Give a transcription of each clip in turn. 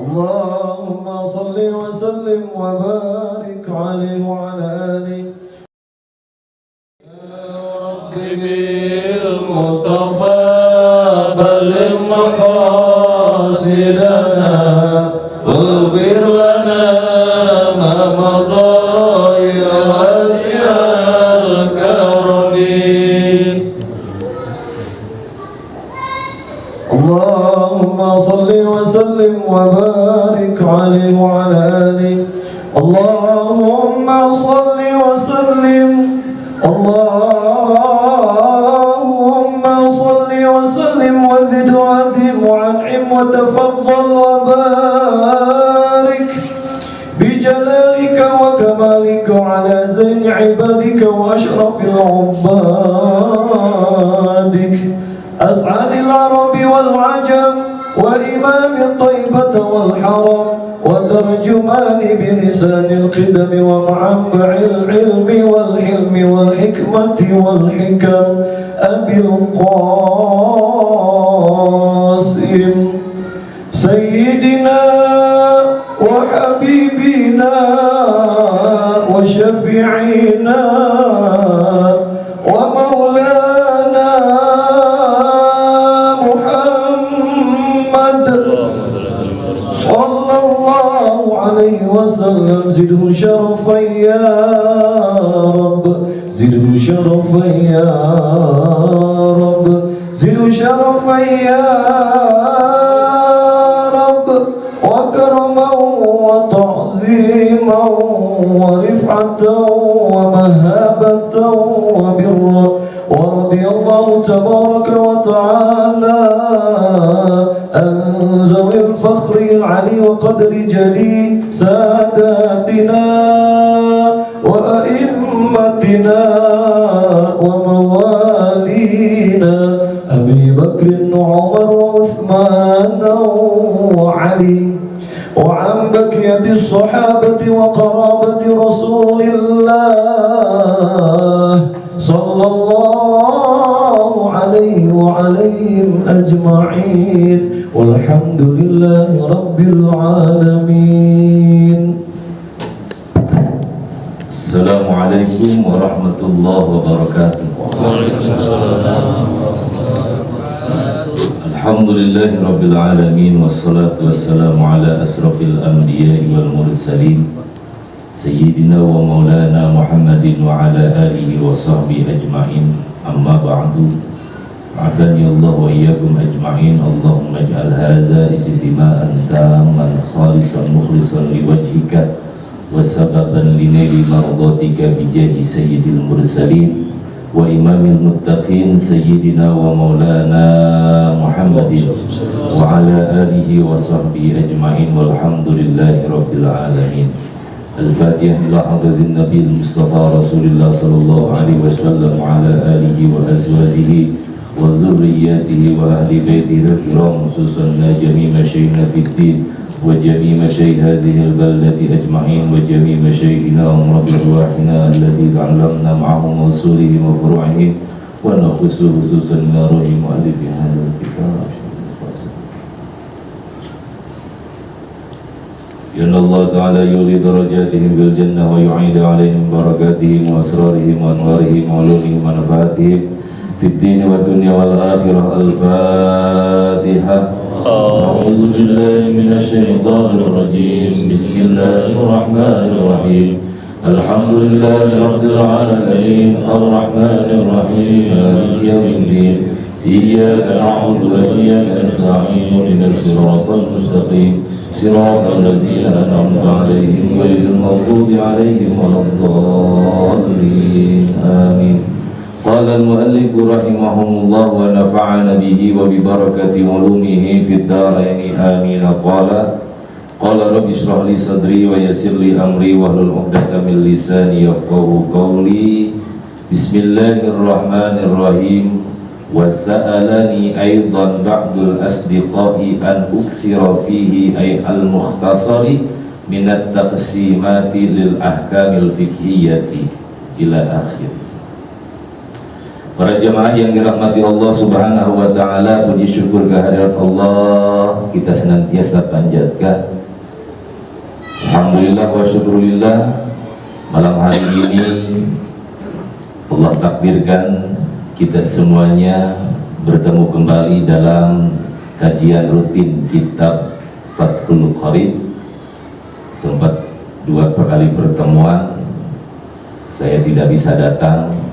اللهم صل وسلم وبارك عليه وعلى آله يا رب بالمصطفى بلغ مقاصدنا واغفر لنا ما مضى يا واسع الكرم. اللهم صل وسلم وبارك عليه وعلى آله. اللهم صل وسلم اللهم صل وسلم وزد وأدم وأنعم وتفضل وبارك بجلالك وكمالك على زين عبادك وأشرف عبادك أسعد العرب والعجم وإمام الطيبة والحرم وترجمان بلسان القدم ومعنبع العلم والحلم والحكمة والحكم أبي القاسم سيدنا وحبيبنا وشفيعنا ومولانا محمد صلى الله عليه وسلم. زده شرفا يا رب، زده شرفا يا رب، زده شرفا يا رب، وكرما وتعظيما ورفعة ومهابة وبرا. ورضي الله تبارك وتعالى عن ذوي الفخر العلي وقدر جلي ساداتنا وأئمتنا وموالينا أبي بكر وعمر وعثمان وعلي، وعن بقية الصحابة وقرابة رسول الله صلى الله عليه وعليهم أجمعين، والحمد لله رب العالمين. السلام عليكم ورحمة الله وبركاته. الحمد لله رب العالمين، والصلاة والسلام على أشرف الأنبياء والمرسلين سيدنا ومولانا محمد وعلى آله وصحبه أجمعين. أما بعد، عافاني الله وإياكم أجمعين. اللهم اجعل هذا اجتماعا تاما خالصا مخلصا لوجهك وسببا لنيل مرضاتك بجاه سيد المرسلين وإمام المتقين سيدنا ومولانا محمد وعلى آله وصحبه أجمعين، والحمد لله رب العالمين. الفاتحة إلى حضرة النبي المصطفى رسول الله صلى الله عليه وسلم وعلى آله وأزواجه وذرياته وأهل بيته الكرام، خصوصا جميع مشايخنا في الدين وجميع مشايخ هذه البلدة أجمعين وجميع مشايخنا ومربي أرواحنا الذي تعلمنا معهم وصولهم وفروعهم، ونخص خصوصا من روح مؤلف هذا الكتاب. إن الله تعالى يولي درجاتهم في الجنة ويعيد عليهم بركاتهم وأسرارهم وأنوارهم وعلومهم ونفعاتهم في الدين والدنيا والآخرة. الفاتحة. أعوذ بالله من الشيطان الرجيم. بسم الله الرحمن الرحيم. الحمد لله رب العالمين الرحمن الرحيم مالك يوم الدين. إياك نعبد وإياك نستعين اهدنا الصراط المستقيم صراط الذين أنعمت عليهم غير المغضوب عليهم ولا الضالين آمين. قال المؤلف رحمه الله ونفعنا به وببركة علومه في الدارين آمين. قال رب اشرح لي صدري ويسر لي أمري واحلل عقدة من لساني يفقهوا قولي. بسم الله الرحمن الرحيم. وسألني أيضا بعض الأصدقاء أن أكثر فيه أي المختصر من التقسيمات للأحكام الفقهية إلى آخر. Para jemaah yang dirahmati Allah Subhanahu wa taala, puji syukur kehadirat Allah kita senantiasa panjatkan. Alhamdulillah wa syukurillah, malam hari ini Allah takdirkan kita semuanya bertemu kembali dalam kajian rutin kitab Fathul Qarib. Sempat 2 kali pertemuan saya tidak bisa datang.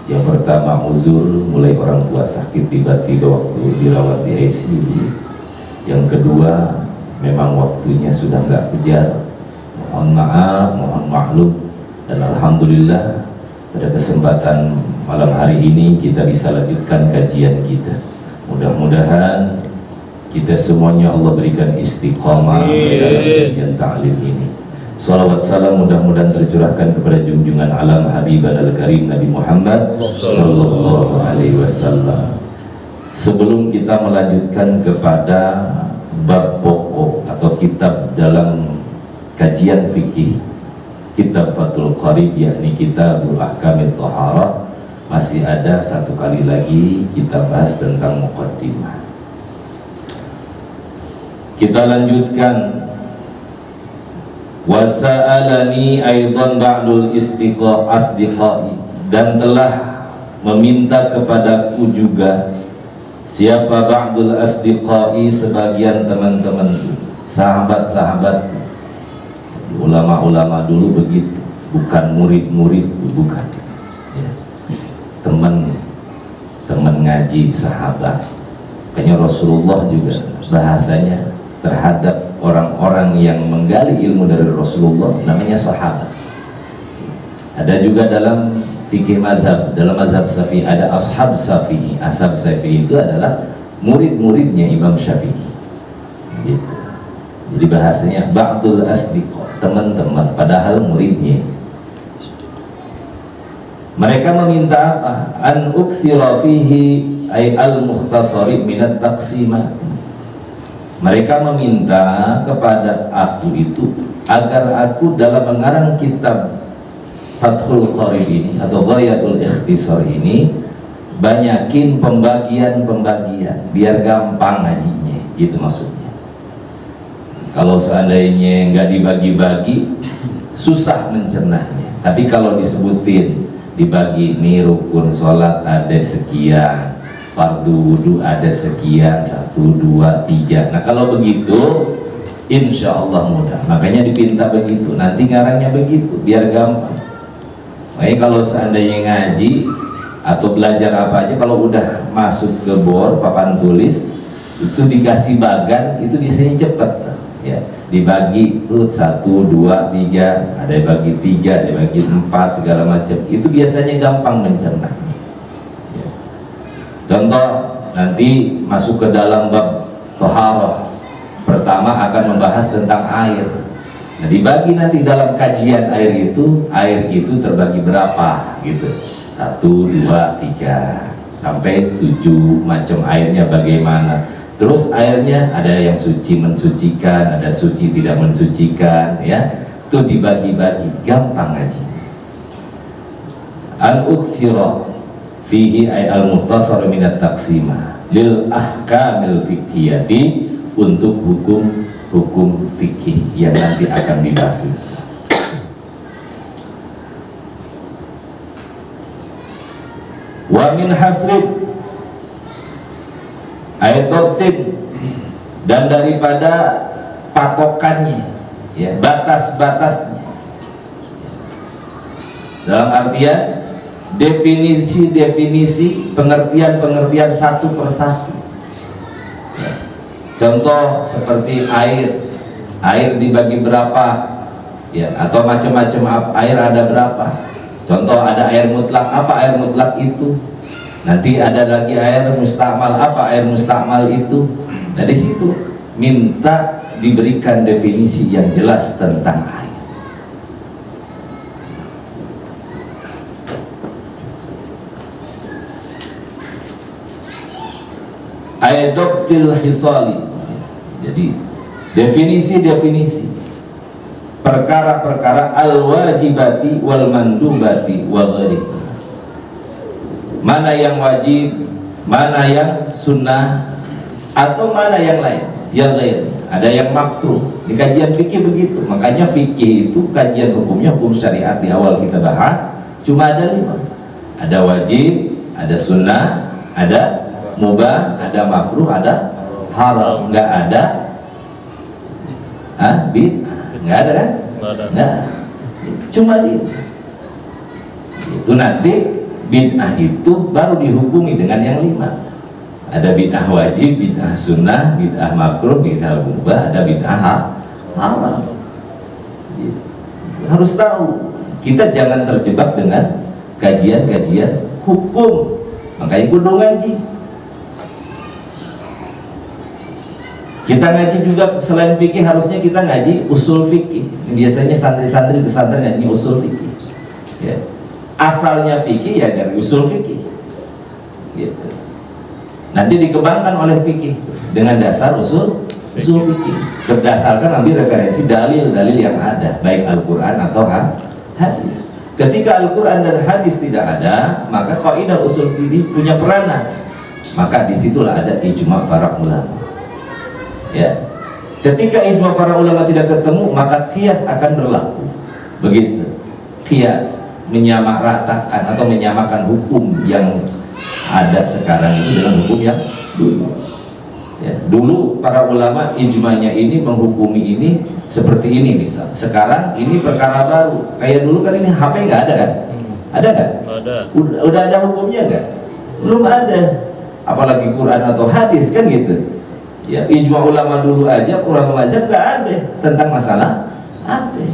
Yang pertama uzur, mulai orang tua sakit tiba-tiba waktu dirawat di ICU. Yang kedua memang waktunya sudah nggak kejar, mohon maaf, mohon maklum. Dan alhamdulillah pada kesempatan malam hari ini kita bisa lanjutkan kajian kita. Mudah-mudahan kita semuanya Allah berikan istiqamah dalam kajian ta'lim ini. Salawat salam mudah-mudahan tercurahkan kepada junjungan alam Habiban al-Karim Nabi Muhammad sallallahu alaihi wasallam. Sebelum kita melanjutkan kepada bab pokok atau kitab dalam kajian fikih kitab Fathul Qarib, yakni Kitabul Ahkamit Thaharah, masih ada 1 kali lagi kita bahas tentang muqaddimah. Kita lanjutkan. Wasa'alani aidan ba'dul asdiqai, dan telah meminta kepadaku juga siapa ba'dul asdiqai, sebagian teman-teman, sahabat-sahabat. Ulama-ulama dulu begitu, bukan murid-murid, bukan ya. Teman ngaji sahabat. Kayaknya Rasulullah juga bahasanya terhadap orang-orang yang menggali ilmu dari Rasulullah namanya sahabat. Ada juga dalam fikih mazhab, dalam mazhab Syafi'i ada ashab Syafi'i. Ashab Syafi'i itu adalah murid-muridnya Imam Syafi'i gitu. Jadi bahasanya ba'dul asdiqa, teman-teman, padahal muridnya. Mereka meminta apa? An uksira fihi ay al-mukhtasari minat taqsimat. Mereka meminta kepada aku itu agar aku dalam mengarang kitab Fathul Qarib ini atau Ghayatul Ikhtisar ini banyakin pembagian-pembagian biar gampang ngajinya, gitu maksudnya. Kalau seandainya nggak dibagi-bagi susah mencernanya. Tapi kalau disebutin, dibagi nih rukun sholat ada sekian, fardu wudu ada sekian, 1, 2, 3. Nah kalau begitu insya Allah mudah. Makanya dipinta begitu, nanti ngarangnya begitu biar gampang. Makanya kalau seandainya ngaji atau belajar apa aja, kalau udah masuk ke bor papan tulis itu dikasih bagan, itu biasanya cepet ya. Dibagi 1, 2, 3, ada yang bagi 3, ada yang bagi 4, segala macam. Itu biasanya gampang mencerna. Contoh, nanti masuk ke dalam bab Thaharah, pertama akan membahas tentang air. Nah, dibagi nanti dalam kajian air itu terbagi berapa gitu, 1, 2, 3 sampai 7 macam airnya bagaimana. Terus airnya ada yang suci mensucikan, ada suci tidak mensucikan ya. Itu dibagi-bagi, gampang ngaji. Al-uksira fihi ay al-mukhtasar minat taqsimah lil ahkamil fiqhiyati, untuk hukum fikih yang nanti akan dibahas. Wa min hasrib ayat doktin, dan daripada patokannya ya, batas-batasnya, dalam artian definisi-definisi, pengertian-pengertian satu persatu. Contoh seperti air dibagi berapa ya, atau macam-macam air ada berapa. Contoh ada air mutlak, apa air mutlak itu? Nanti ada lagi air mustakmal, apa air mustakmal itu? Nah di situ minta diberikan definisi yang jelas tentang air. Ayadoktil hisali, jadi definisi-definisi perkara-perkara al-wajibati wal mandubati wa ghairi. mana yang wajib, mana yang sunnah, atau mana yang lain, yang lain. Ada yang makruh. Di kajian fikih begitu. Makanya fikih itu kajian hukumnya, hukum syariat di awal kita bahas cuma ada 5. Ada wajib, ada sunnah, ada mubah, ada makruh, ada haram. Nggak ada bid'ah. Nggak ada kan? Nggak. Cuma 5. Itu nanti bid'ah itu baru dihukumi dengan yang 5. Ada bid'ah wajib, bid'ah sunnah, bid'ah makruh, bid'ah mubah, ada bid'ah haram. Harus tahu, kita jangan terjebak dengan kajian-kajian hukum. Makanya kudu ngaji. Kita ngaji juga selain fikih, harusnya kita ngaji usul fikih. Biasanya santri-santri pesantren ngaji usul fikih. Ya. Asalnya fikih ya dari usul fikih. Gitu. Nanti dikembangkan oleh fikih dengan dasar usul fikih, berdasarkan nanti referensi dalil-dalil yang ada, baik Al-Quran atau hadis. Ketika Al-Quran dan hadis tidak ada, maka kaidah usul fikih punya peranan. Maka disitulah ada ijma para ulama. Ya, ketika ijma para ulama tidak ketemu, maka qiyas akan berlaku. Begitu, qiyas menyamaratakan atau menyamakan hukum yang ada sekarang itu dengan hukum yang dulu. Ya, dulu para ulama ijmanya ini menghukumi ini seperti ini misal. Sekarang ini perkara baru. Kayak dulu kan ini HP nggak ada kan? Ada nggak? Ada. Udah ada hukumnya nggak? Belum ada. Apalagi Quran atau hadis kan gitu. Ya, ijma ulama dulu aja, ulama mazhab nggak ada tentang masalah HP.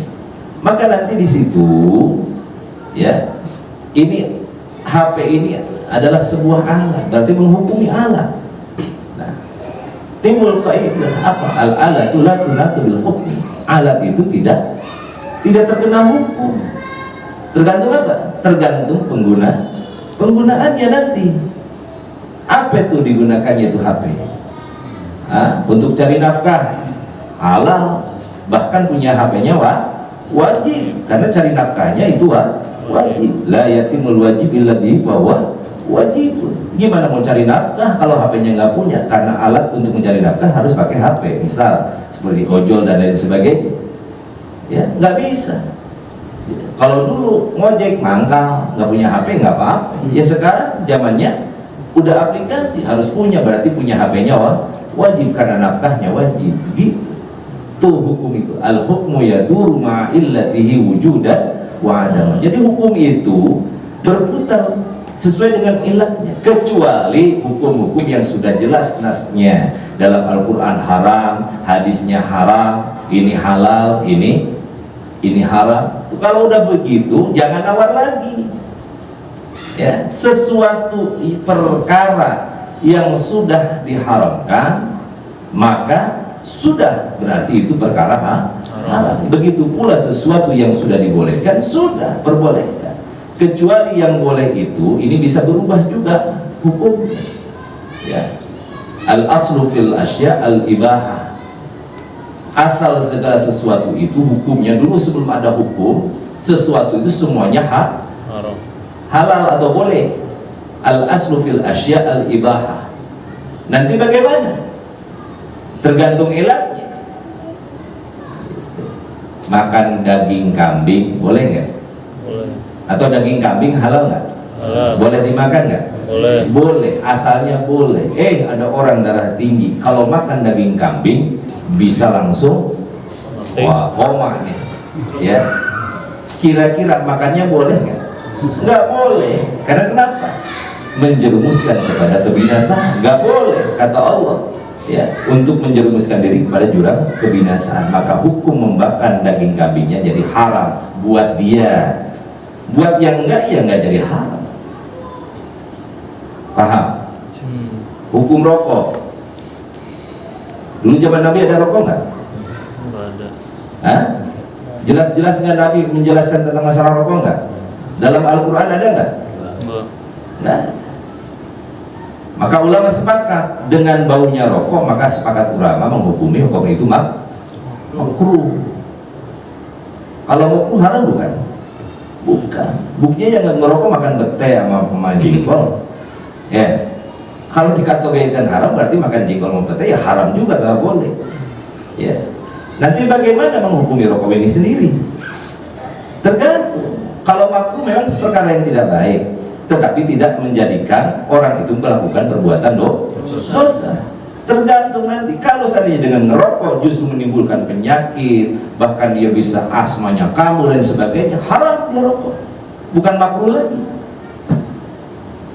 Maka nanti di situ, ya, ini HP ini adalah sebuah alat, berarti menghukumi alat. Nah, timbul kaidah apa? Al-alatu la tunatu bil hukmi. Alat itu tidak terkena hukum. Tergantung apa? Tergantung penggunaannya nanti. Apa itu digunakannya itu HP? Untuk cari nafkah halal, bahkan punya HP-nya wajib, karena cari nafkahnya itu wajib. La yatimul wajib illa bihi fahuwa wajib. Gimana mau cari nafkah kalau HP-nya nggak punya? Karena alat untuk mencari nafkah harus pakai HP, misal seperti ojol dan lain sebagainya. Ya, nggak bisa. Kalau dulu ngojek mangkal, nggak punya HP nggak apa-apa. Ya sekarang zamannya udah aplikasi, harus punya, berarti punya HP-nya wajib karena nafkahnya wajib. Gitu. Tuh hukum itu. Al hukmu yaduru ma illatihi wujudan wa adaman. Jadi hukum itu berputar sesuai dengan ilatnya, kecuali hukum-hukum yang sudah jelas nasnya dalam Al-Quran haram, hadisnya haram, ini halal, ini haram. Kalau udah begitu jangan nawar lagi. Ya, sesuatu perkara yang sudah diharamkan maka sudah berarti itu perkara haram. Begitu pula sesuatu yang sudah dibolehkan sudah perbolehkan. Kecuali yang boleh itu ini bisa berubah juga hukum. Ya. Al aslu fil asya al ibahah. Asal segala sesuatu itu hukumnya dulu sebelum ada hukum, sesuatu itu semuanya halal atau boleh. Al aslu fil asya al ibahah. Nanti bagaimana? Tergantung ilatnya. Makan daging kambing boleh nggak? Boleh. Atau daging kambing halal nggak? Boleh dimakan nggak? Boleh. Asalnya boleh. Ada orang darah tinggi, kalau makan daging kambing bisa langsung koma nih. Ya. Kira-kira makannya boleh nggak? Nggak boleh. Karena kenapa? Menjerumuskan kepada kebinasaan. Nggak boleh, kata Allah. Ya, untuk menjerumuskan diri kepada jurang kebinasaan. Maka hukum membakar daging kambingnya jadi haram buat dia. Buat yang enggak, ya enggak jadi haram. Paham? Hukum rokok. Dulu zaman Nabi ada rokok enggak? Enggak ada. Jelas-jelas nggak Nabi menjelaskan tentang masalah rokok enggak? Dalam Al-Quran ada enggak? Enggak. Nah, maka ulama sepakat dengan baunya rokok, maka sepakat ulama menghukumi hukum itu makruh. Kalau makruh haram bukan? Bukan. Buktinya yang ngerokok makan bete sama jengkol. Ya. Kalau dikategorikan haram berarti makan jengkol sama bete ya haram juga, nggak boleh. Ya. Nanti bagaimana menghukumi rokok ini sendiri? Tergantung. Kalau makruh memang perkara yang tidak baik, tetapi tidak menjadikan orang itu melakukan perbuatan dosa. Tergantung nanti. Kalau seandainya dengan ngerokok justru menimbulkan penyakit, bahkan dia bisa asmanya kambuh dan sebagainya, haram dia rokok, bukan makruh lagi.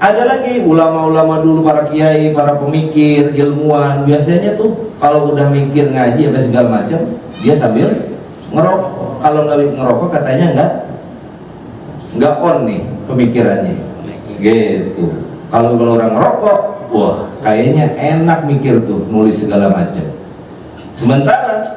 Ada lagi ulama-ulama dulu, para kiai, para pemikir, ilmuwan, biasanya tuh kalau udah mikir ngaji apa segala macam, dia sambil ngerokok. Kalau nggak ngerokok katanya nggak on nih pemikirannya, gitu. Kalau orang ngerokok, wah kayaknya enak mikir tuh, nulis segala macam. Sementara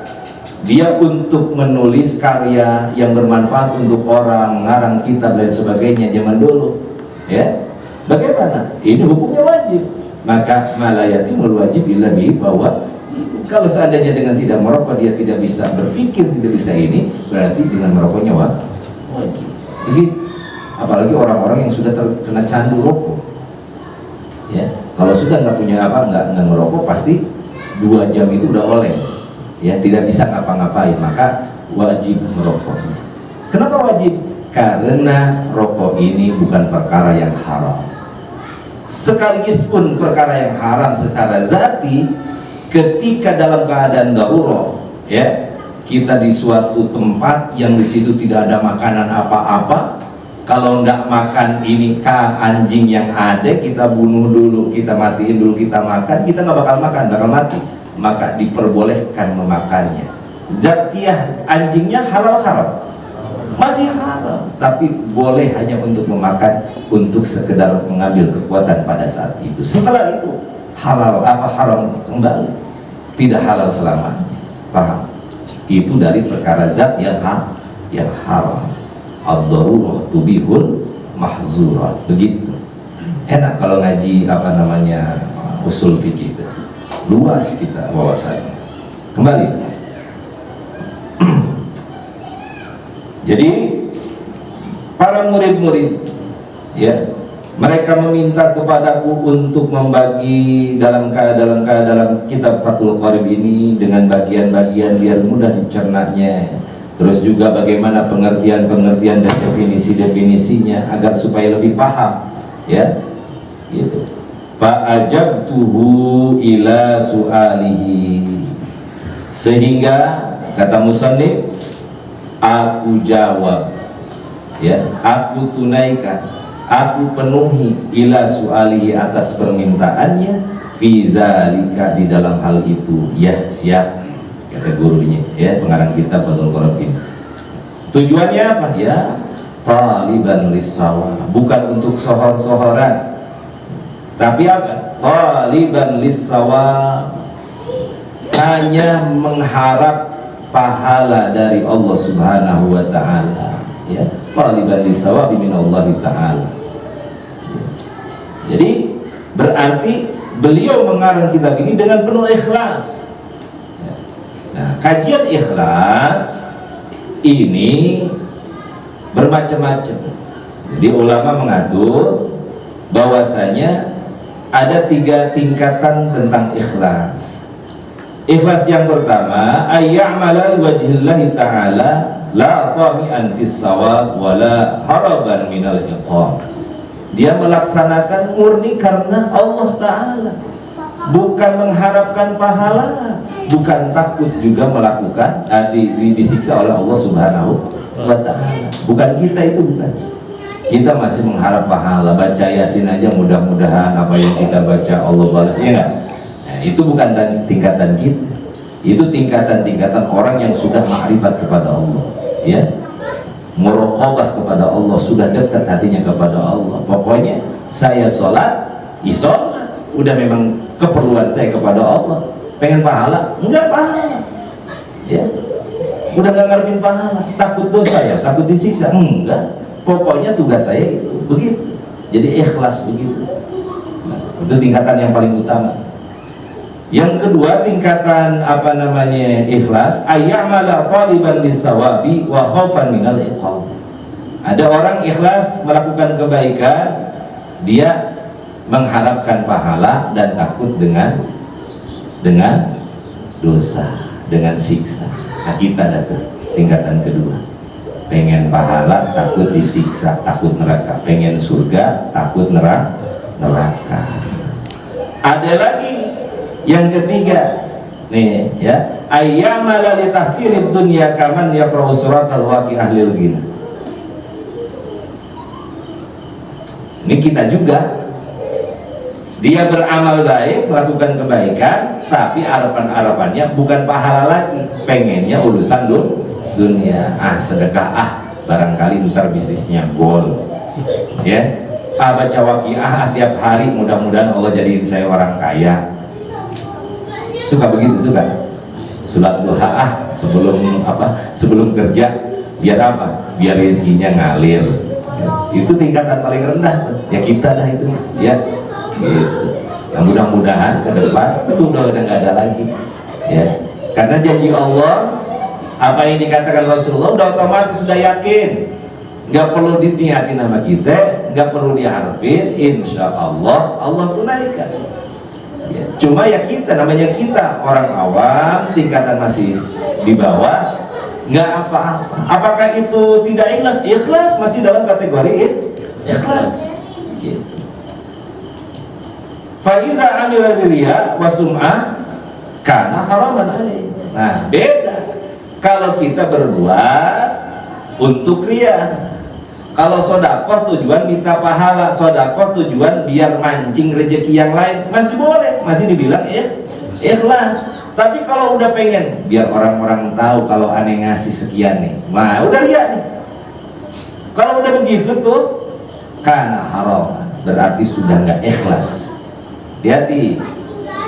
dia untuk menulis karya yang bermanfaat untuk orang, ngarang kitab dan sebagainya zaman dulu, ya. Bagaimana? Ini hukumnya wajib. Maka malayati wajib illa bihi, bahwa kalau seandainya dengan tidak merokok dia tidak bisa berpikir, tidak bisa ini, berarti dengan merokoknya wajib. Jadi apalagi orang-orang yang sudah terkena candu rokok, ya. Kalau sudah nggak punya nggak merokok, pasti 2 jam itu udah oleng, ya, tidak bisa ngapa-ngapain, maka wajib merokok. Kenapa wajib? Karena rokok ini bukan perkara yang haram. Sekaligus pun perkara yang haram secara zati, ketika dalam keadaan darurat, ya, kita di suatu tempat yang di situ tidak ada makanan apa-apa, kalau ndak makan ini anjing yang ada, kita bunuh dulu, kita matiin dulu, kita makan, kita nggak bakal makan, bakal mati, maka diperbolehkan memakannya. Zatiah anjingnya halal haram? Masih halal, tapi boleh hanya untuk memakan, untuk sekedar mengambil kekuatan pada saat itu. Setelah itu halal apa haram kembali, tidak halal selamanya. Paham? Itu dari perkara zat yang haram. Ad-darurah tubihul mahzurat. Begitu. Enak kalau ngaji usul fikih itu. Luas kita wawasannya. Kembali. Jadi para murid-murid, ya, mereka meminta kepadaku untuk membagi dalam kitab Fathul Qarib ini dengan bagian-bagian biar mudah dicernanya. Terus juga bagaimana pengertian-pengertian dan definisi-definisinya agar supaya lebih paham, ya, gitu. Fa'ajabtuhu ila su'alihi, sehingga kata musannif, aku jawab, ya, aku tunaikan, aku penuhi ila su'alihi, atas permintaannya, fi dzalika, di dalam hal itu, ya, siap, kata gurunya, ya, pengarang kitab Fathul Qarib ini. Tujuannya apa? Ya, taliban lis-sawa, bukan untuk sohor-sohoran, tapi apa? Taliban lis-sawa, hanya mengharap pahala dari Allah Subhanahu wa taala, ya, taliban lis-sawabi minallahi taala. Jadi berarti beliau mengarang kitab ini dengan penuh ikhlas. Nah, kajian ikhlas ini bermacam-macam. Jadi ulama mengatur bahwasanya ada 3 tingkatan tentang ikhlas. Ikhlas yang pertama, ayya'mala liwajhillahi ta'ala la tami'an fis sawab wa la haraban minal iqam. Dia melaksanakan murni karena Allah Ta'ala, bukan mengharapkan pahala, bukan takut juga melakukan disiksa oleh Allah Subhanahu wa Ta'ala. Bukan kita itu, bukan. Kita masih mengharap pahala, baca Yasin aja mudah-mudahan apa yang kita baca Allah balas, ya enggak? Nah, itu bukan tingkatan kita. Itu tingkatan-tingkatan orang yang sudah ma'rifat kepada Allah, ya, muraqabah kepada Allah, sudah dekat hatinya kepada Allah. Pokoknya saya sholat, isolat, udah memang keperluan saya kepada Allah. Pengen pahala? Enggak pahala, ya. Udah gak ngarepin pahala, takut dosa ya, takut disiksa? Enggak. Pokoknya tugas saya itu begitu. Jadi ikhlas begitu. Nah, itu tingkatan yang paling utama. Yang kedua, tingkatan ikhlas, ayya'mala taliban lis-sawabi wa khaufan minal iqam. Ada orang ikhlas melakukan kebaikan, dia mengharapkan pahala dan takut dengan dosa, dengan siksa. Nah, kita datang tingkatan kedua, pengen pahala takut disiksa, takut neraka, pengen surga takut neraka. Ada lagi yang ketiga nih ya, ayyamala li tahsilid dunya kaman yaqra'u suratal waqi'ah lil ghina. Ini kita juga, dia beramal baik, melakukan kebaikan, tapi harapannya bukan pahala lagi, pengennya urusan dunia. Sedekah, barangkali ntar bisnisnya gol, ya. Baca waqiah tiap hari, mudah-mudahan Allah jadiin saya orang kaya. Suka begitu, suka. Salat duha sebelum kerja, biar apa? Biar rezekinya ngalir. Itu tingkatan paling rendah ya, kita dah itu ya gitu. Nah, mudah-mudahan ke depan itu udah nggak ada lagi ya, karena janji Allah apa yang dikatakan Rasulullah udah otomatis, sudah yakin, nggak perlu diniatin sama kita, nggak perlu diharapin, insya Allah Allah tunaikan ya. Cuma ya kita, namanya kita orang awam, tingkatan masih di bawah, nggak apa-apa. Apakah itu tidak ikhlas? Ikhlas masih dalam kategori ikhlas gitu. Faiza amila riya wa sum'ah kana haraman alaih. Nah, beda kalau kita berbuat untuk riya. Kalau sodakoh tujuan minta pahala, sodakoh tujuan biar mancing rezeki yang lain, masih boleh, masih dibilang ikhlas. Tapi kalau udah pengen biar orang-orang tahu kalau aneh ngasih sekian nih, nah udah riya nih. Kalau udah begitu tuh kana haram, berarti sudah nggak ikhlas. Hati-hati,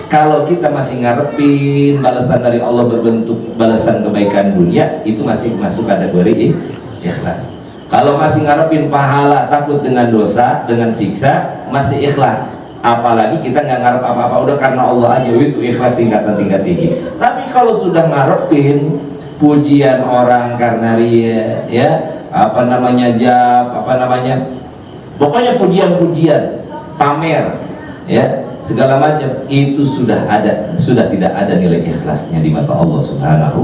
kalau kita masih ngarepin balasan dari Allah berbentuk balasan kebaikan dunia, itu masih masuk kategori ikhlas. Kalau masih ngarepin pahala, takut dengan dosa, dengan siksa, masih ikhlas. Apalagi kita nggak ngarep apa-apa, udah karena Allah aja, itu ikhlas tingkatan tinggi. Tapi kalau sudah ngarepin pujian orang karena riya, ya pokoknya pujian-pujian, pamer, ya segala macam, itu sudah tidak ada nilai ikhlasnya di mata Allah Subhanahu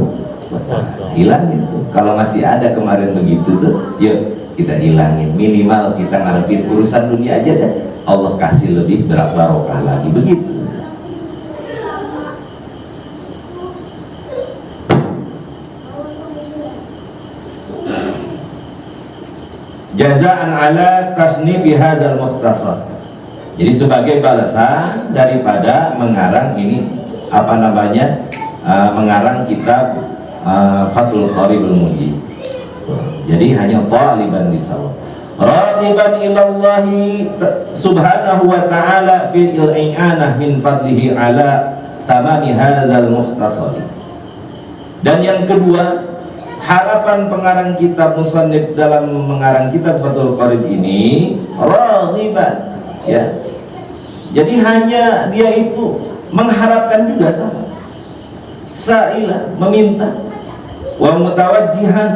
wa Ta'ala. Hilang itu. Kalau masih ada kemarin begitu tuh, yuk kita hilangin. Minimal kita ngarepin urusan dunia aja deh, Allah kasih lebih barokah lagi, begitu. Jazaan ala tasnifi hadzal mukhtasar. Jadi sebagai balasan daripada mengarang ini mengarang kitab Fathul Qaribul Mujib. Jadi hanya taliban lisawab, radiban ilallahi subhanahu wa ta'ala fil i'anah min fadlihi ala tamami hadzal mukhtasar. Dan yang kedua, harapan pengarang kitab musannif dalam mengarang kitab Fathul Qarib ini radiban, ya. Jadi hanya dia itu mengharapkan juga sama, sa'ilah, meminta, wa mutawajjihan,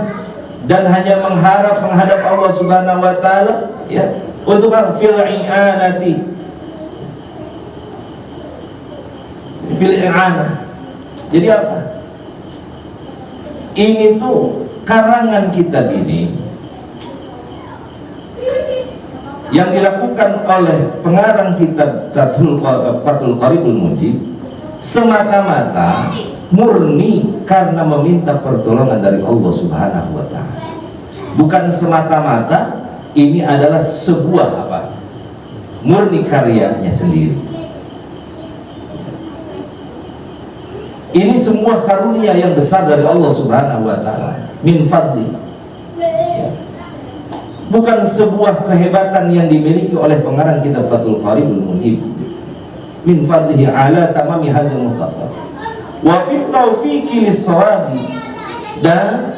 dan hanya mengharap menghadap Allah Subhanahu wa Ta'ala, ya, untuk fil i'anati, fil i'anah. Jadi apa? Ini tuh karangan kitab ini yang dilakukan oleh pengarang kitab Fathul Qaribul Mujib semata-mata murni karena meminta pertolongan dari Allah Subhanahu wa Ta'ala. Bukan semata-mata ini adalah sebuah murni karyanya sendiri. Ini semua karunia yang besar dari Allah Subhanahu wa Ta'ala, min fadli. Bukan sebuah kehebatan yang dimiliki oleh pengarang kitab Fathul Qaribul Mujib, min fadlihi ala tamami hadzal mukhtasar wa fit taufiqi lis-shawabi. Dan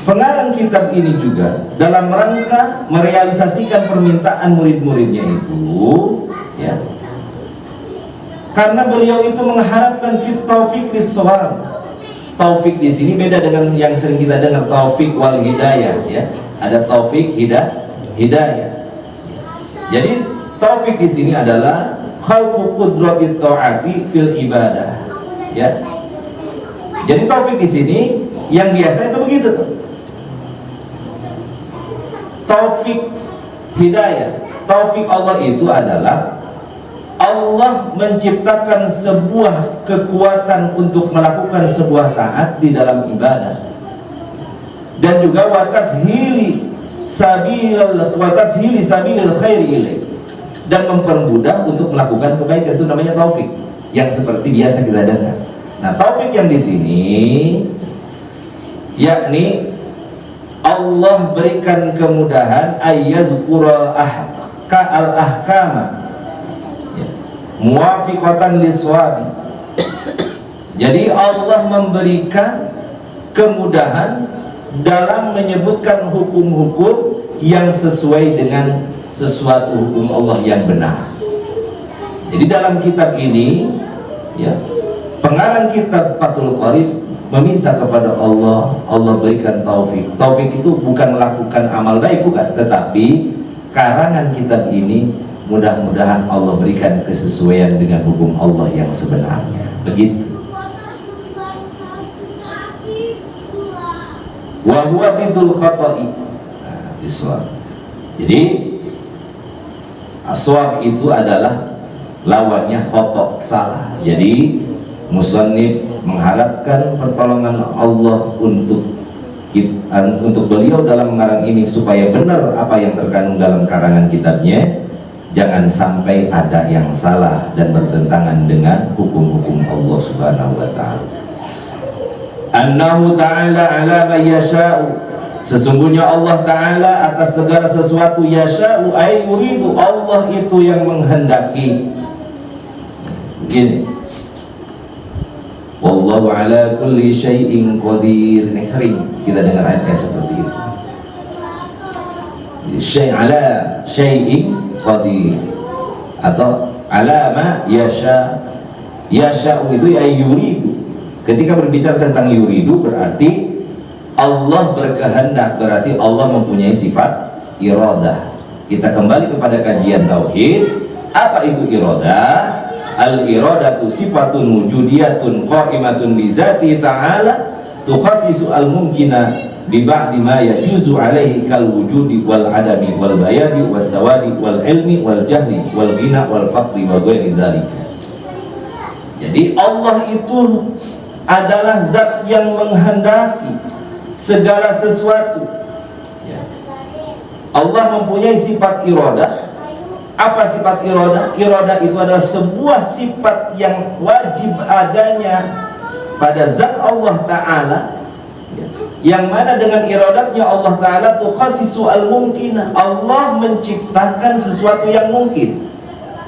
pengarang kitab ini juga dalam rangka merealisasikan permintaan murid-muridnya itu, ya, karena beliau itu mengharapkan fit taufiq lis-shawab, taufik di sini beda dengan yang sering kita dengar taufik wal hidayah ya. Ada taufik hidayah. Jadi taufik di sini adalah khalqu qudratit ta'ati fil ibadah. Ya. Jadi taufik di sini yang biasa itu begitu tuh. Taufik hidayah. Taufik Allah itu adalah Allah menciptakan sebuah kekuatan untuk melakukan sebuah taat di dalam ibadah, dan juga watashili sabilil khairi ilaih, dan mempermudah untuk melakukan kebaikan. Itu namanya taufik yang seperti biasa kita dengar. Nah, taufik yang di sini yakni Allah berikan kemudahan ayyazkura al-ahkama muwafiqatan liswabi. Jadi Allah memberikan kemudahan dalam menyebutkan hukum-hukum yang sesuai dengan sesuatu hukum Allah yang benar. Jadi dalam kitab ini ya, pengarang kitab Fathul Qarib meminta kepada Allah, Allah berikan taufik. Taufik itu bukan melakukan amal baik, bukan, tetapi karangan kitab ini mudah-mudahan Allah berikan kesesuaian dengan hukum Allah yang sebenarnya. Begitu. Wa huwa bidul khata'i. Jadi aswab itu adalah lawannya khata', salah. Jadi musannif mengharapkan pertolongan Allah untuk beliau dalam mengarang ini supaya benar apa yang terkandung dalam karangan kitabnya. Jangan sampai ada yang salah dan bertentangan dengan hukum-hukum Allah Subhanahu wa ta'ala. Annahu ta'ala ala man yasha'u, sesungguhnya Allah ta'ala atas segala sesuatu, yasha'u ay yuridu, Allah itu yang menghendaki. Begini, wallahu ala kulli syai'in qadir. Ini sering kita dengar ayat seperti itu. Syai' ala syai'in qadir, atau alama yasha. Yasha itu ya yuridu. Ketika berbicara tentang yuridu berarti Allah berkehendak, berarti Allah mempunyai sifat iradah. Kita kembali kepada kajian tauhid. Apa itu iradah? Al iradatu sifatun wujudiyatun qa'imatun bi dzati ta'ala tukhassisu al mumkina bi ba'di ma yajuzu alaihi kal wujudi wal adami wal bayadi was sawadi wal ilmi wal jahli wal ghina wal faqri wa ghairi dzalika. Jadi Allah itu adalah zat yang menghendaki segala sesuatu. Allah mempunyai sifat iradah. Apa sifat iradah? Iradah itu adalah sebuah sifat yang wajib adanya pada zat Allah Ta'ala, yang mana dengan iradatnya Allah Ta'ala tukhassisu al-mumkinah, Allah menciptakan sesuatu yang mungkin,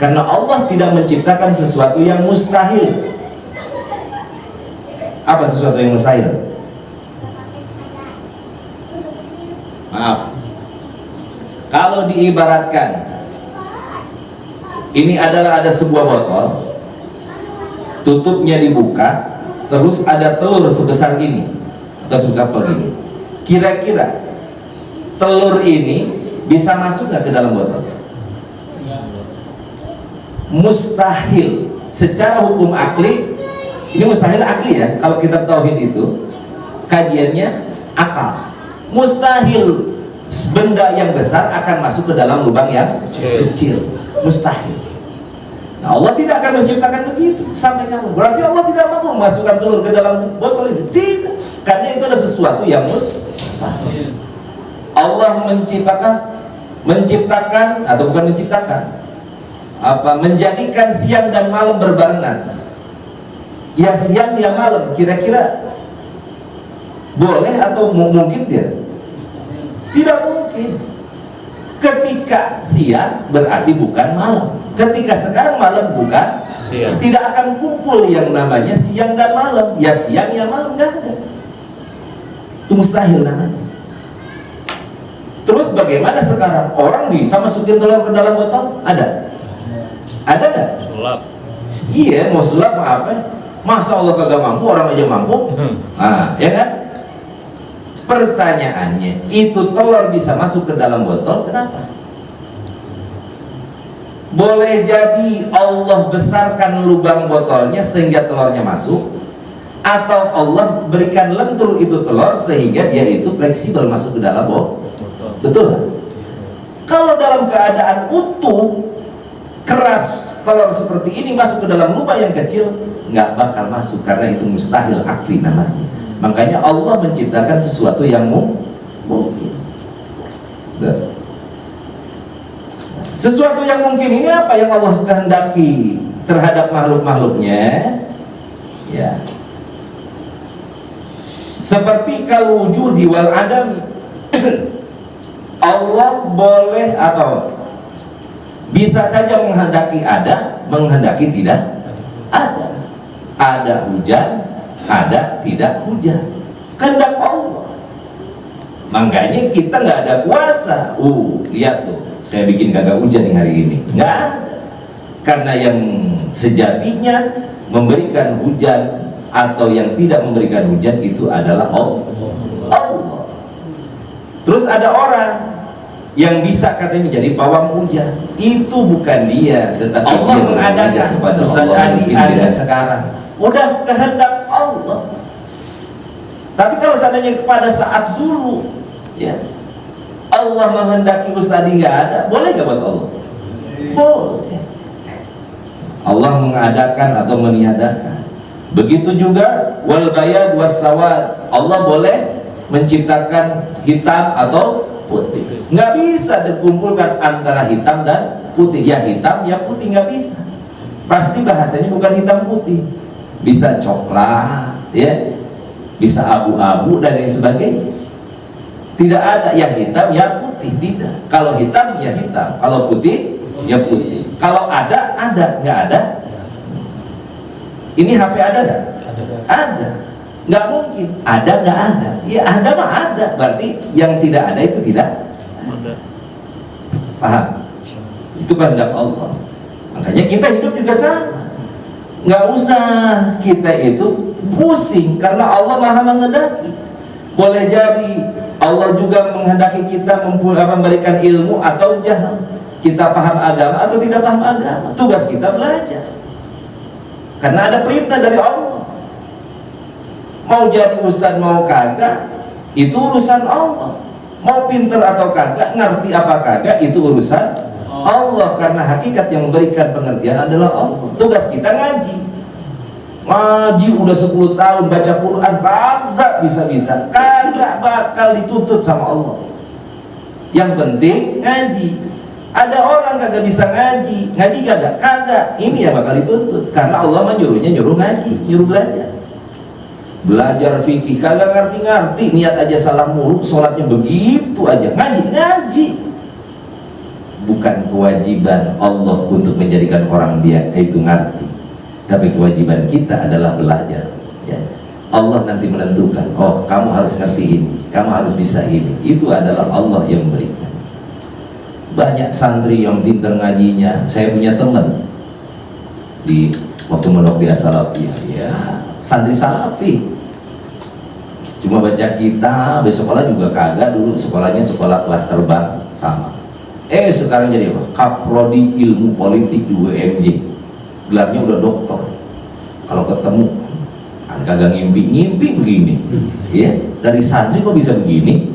karena Allah tidak menciptakan sesuatu yang mustahil. Apa sesuatu yang mustahil? Maaf, kalau diibaratkan ini adalah ada sebuah botol, tutupnya dibuka, terus ada telur sebesar ini atau sebesar ini. Kira-kira telur ini bisa masuk nggak ke dalam botol? Mustahil. Secara hukum akli, ini mustahil akli ya. Kalau kitab tauhid itu kajiannya akal. Mustahil benda yang besar akan masuk ke dalam lubang yang kecil. Mustahil. Nah, Allah tidak akan menciptakan begitu sampai kamu. Berarti Allah tidak mampu memasukkan telur ke dalam botol itu. Tidak, karena itu ada sesuatu yang mustahil. Allah menciptakan atau bukan menciptakan, menjadikan siang dan malam berbarengan. Ya siang ya malam, kira-kira boleh atau mungkin dia? Tidak mungkin. Ketika siang berarti bukan malam. Ketika sekarang malam bukan siang. Tidak akan kumpul yang namanya siang dan malam. Ya siang ya malam, nggak ada. Itu mustahil namanya. Terus bagaimana sekarang? Orang bisa masukin telur ke dalam botol? Ada? Ada nggak? Sulap. Iya, mau sulap apa? Masa Allah kagak mampu, orang aja mampu? Nah, ya kan? Pertanyaannya, itu telur bisa masuk ke dalam botol, kenapa? Boleh jadi Allah besarkan lubang botolnya sehingga telurnya masuk, atau Allah berikan lentur itu telur sehingga dia itu fleksibel masuk ke dalam botol. Betul? Kalau dalam keadaan utuh, keras, telur seperti ini masuk ke dalam lubang yang kecil, nggak bakal masuk karena itu mustahil akli namanya. Makanya Allah menciptakan sesuatu yang mungkin. Sesuatu yang mungkin ini apa yang Allah kehendaki terhadap makhluk-makhluknya? Ya. Seperti kal wujudi wal adami. Allah boleh atau bisa saja menghendaki ada, menghendaki tidak ada. Ada hujan, ada tidak hujan. Kehendak Allah. Makanya kita nggak ada kuasa. Lihat tuh, saya bikin kagak hujan nih hari ini. Nggak ada. Karena yang sejatinya memberikan hujan atau yang tidak memberikan hujan itu adalah Allah. Terus ada orang yang bisa katanya menjadi pawang hujan, itu bukan dia, tetapi Allah dia mengadakan. Ustaz Ali ada sekarang, udah kehendak Allah. Tapi kalau seandainya pada saat dulu, ya Allah menghendaki Ustaz Ali nggak ada, boleh nggak buat Allah? Boleh. Allah mengadakan atau meniadakan. Begitu juga wal bayad was sawad, Allah boleh menciptakan hitam atau putih. Nggak bisa dikumpulkan antara hitam dan putih. Ya hitam, ya putih, nggak bisa. Pasti bahasanya bukan hitam putih. Bisa coklat, ya, bisa abu-abu dan lain sebagainya. Tidak ada yang hitam, ya putih, tidak. Kalau hitam, ya hitam. Kalau putih, ya putih. Kalau ada, nggak ada. Ini HP ada nggak? Ada. Nggak mungkin ada nggak ada. Ya ada mah ada, berarti yang tidak ada itu tidak ada. Paham? Itu kehendak Allah. Makanya kita hidup juga sama. Nggak usah kita itu pusing karena Allah maha menghendaki. Boleh jadi Allah juga menghendaki kita memberikan ilmu atau jahil. Kita paham agama atau tidak paham agama. Tugas kita belajar. Karena ada perintah dari Allah. Mau jadi ustaz mau kagak, itu urusan Allah. Mau pinter atau kagak, ngerti apa kagak, itu urusan Allah. Karena hakikat yang memberikan pengertian adalah Allah. Tugas kita ngaji. Ngaji udah 10 tahun baca Quran kagak bisa-bisa, kagak bakal dituntut sama Allah. Yang penting ngaji. Ada orang kagak bisa ngaji kagak. Ini ya bakal dituntut karena Allah menyuruhnya nyuruh ngaji, nyuruh belajar fikih kagak ngerti, niat aja salah mulu, sholatnya begitu aja, ngaji. Bukan kewajiban Allah untuk menjadikan orang dia itu ngerti, tapi kewajiban kita adalah belajar. Ya. Allah nanti menentukan, oh kamu harus ngerti ini, kamu harus bisa ini. Itu adalah Allah yang memberikan. Banyak santri yang pintar ngajinya. Saya punya teman di waktu mondok di As-Salafiyah, ya santri Salafi, cuma baca kitab, di sekolah juga kagak. Dulu sekolahnya sekolah kelas terbang sama. Sekarang jadi apa? Kaprodi ilmu politik di UMJ, gelarnya udah doktor. Kalau ketemu kan kagak ngimpi begini, ya dari santri kok bisa begini.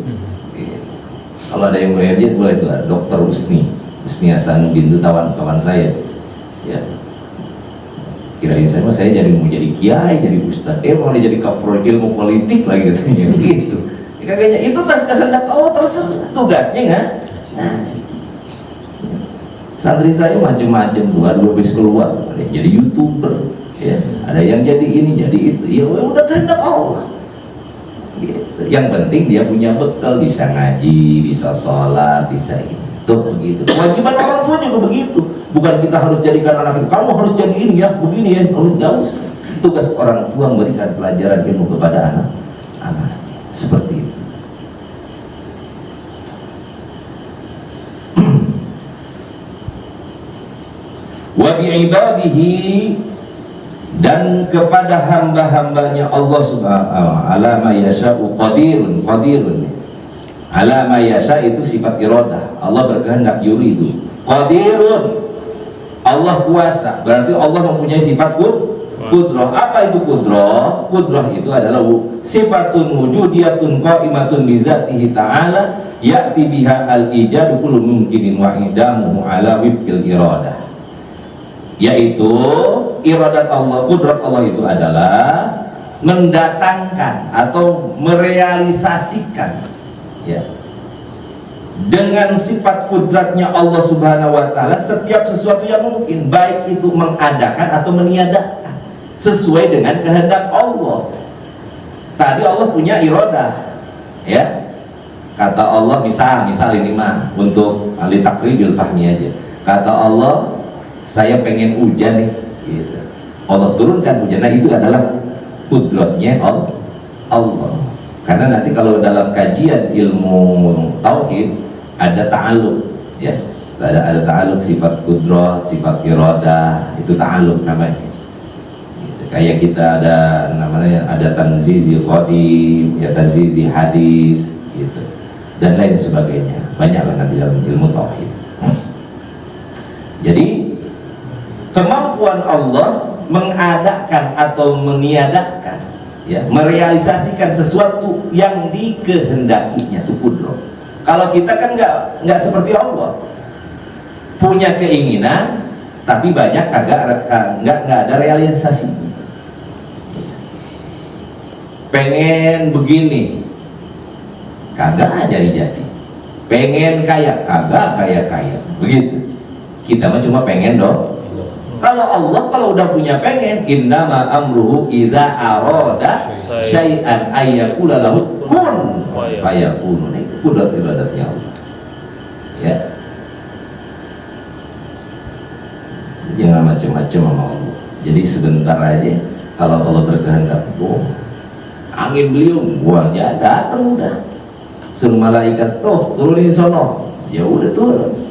Kalau ada yang UMJ boleh tuh, Dokter Husni Hasanuddin itu kawan saya, ya. Kirain saya mau jadi kiai, jadi ustaz, mau jadi kapro ilmu politik lagi katanya begitu. Kagaknya itu kehendak Allah, terserah. Tugasnya nggak. Santri saya macam-macam tuh, ada habis keluar, ada yang jadi YouTuber, ya. Ada yang jadi ini, jadi itu. Ya udah kehendak Allah. Gitu. Yang penting dia punya bekal, bisa ngaji, bisa sholat, bisa ini. Tuh begitu. Kewajiban orang tua juga begitu. Bukan kita harus jadikan anak itu, kamu harus jadi ini ya, begini ya, nggak usah. Tugas orang tua memberikan pelajaran ilmu kepada anak seperti itu. Wa bi'ibadihi, Dan kepada hamba-hambanya Allah subhanahu ala ma yasha'u qadirun. Ala ma yasha' itu sifat iradah. Allah berkehendak, yuridu. Qadirun, Allah kuasa, berarti Allah mempunyai sifat kudrah. Apa itu kudrah? Kudrah itu adalah sifatun wujudiyatun qaimatun bi dzatihi ta'ala ya'ti biha al-ijadu kullu mumkinin wa idamuhu ala wifqil iradah. Yaitu iradat Allah, kudrat Allah itu adalah mendatangkan atau merealisasikan, ya, dengan sifat kudratnya Allah subhanahu wa ta'ala setiap sesuatu yang mungkin, baik itu mengadakan atau meniadakan sesuai dengan kehendak Allah. Tadi Allah punya iradah, ya, kata Allah, misal ini mah untuk ahli takribil fahmi aja, kata Allah, saya pengen hujan nih, gitu. Allah turunkan hujan. Nah, itu adalah kudratnya Allah. Karena nanti kalau dalam kajian ilmu tauhid ada ta'alluq, ya, ada ta'alluq sifat kudrah, sifat iradah, itu ta'alluq namanya. Gitu. Kayak kita ada namanya ada tanzizi qadim, ya, tanzizi hadis, gitu, dan lain sebagainya. Banyak banget dalam ilmu tauhid. Jadi kemampuan Allah mengadakan atau meniadakan, ya, merealisasikan sesuatu yang dikehendakinya, itu kudrah. Kalau kita kan nggak seperti Allah, punya keinginan tapi banyak nggak ada realisasinya. Pengen begini kagak jadi, pengen kaya kagak kaya, begitu. Kita mah cuma pengen dong. Kalau Allah kalau udah punya pengen, innama amruhu idza arada syai'an ayyakula lahu kun fayakun. Itu kudrat iradatnya Allah, ya. Jangan macam-macam sama Allah. Jadi sebentar aja kalau Allah berkehendak, angin beliung, buahnya datang udah. Suruh malaikat tuh turunin sono, ya udah turun.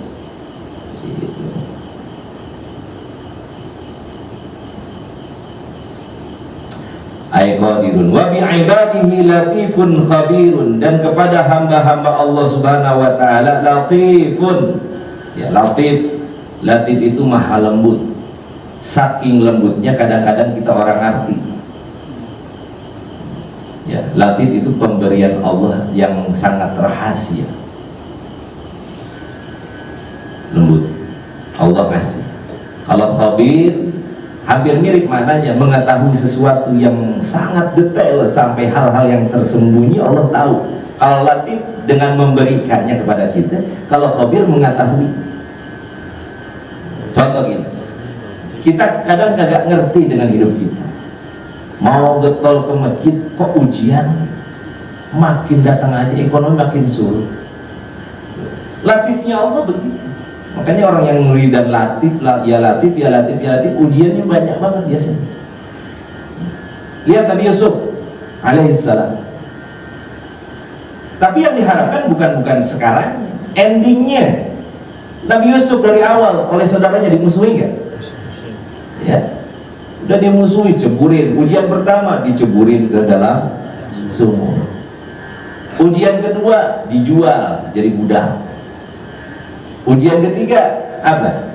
Qadirun wa bi ibadihi latifun khabirun, dan kepada hamba-hamba Allah subhanahu wa ta'ala latifun, ya, latif itu maha lembut. Saking lembutnya kadang-kadang kita orang arti, ya, latif itu pemberian Allah yang sangat rahasia, lembut Allah kasih. Kalau khabir hampir mirip maknanya, mengetahui sesuatu yang sangat detail sampai hal-hal yang tersembunyi Allah tahu. Kalau latif dengan memberikannya kepada kita, kalau khabir mengetahui. Contoh gini, kita kadang kagak ngerti dengan hidup kita, mau getol ke masjid kok ujian makin datang aja, ekonomi makin sulit. Latifnya Allah begitu. Makanya orang yang muridan latif, ya latif, ujiannya banyak banget biasanya. Lihat Nabi Yusuf alaihissalam. Tapi yang diharapkan bukan sekarang, endingnya. Nabi Yusuf dari awal oleh saudaranya dimusuhi kan? Ya, udah dimusuhi, ceburin. Ujian pertama diceburin ke dalam sumur. Ujian kedua dijual jadi budak. Ujian ketiga apa?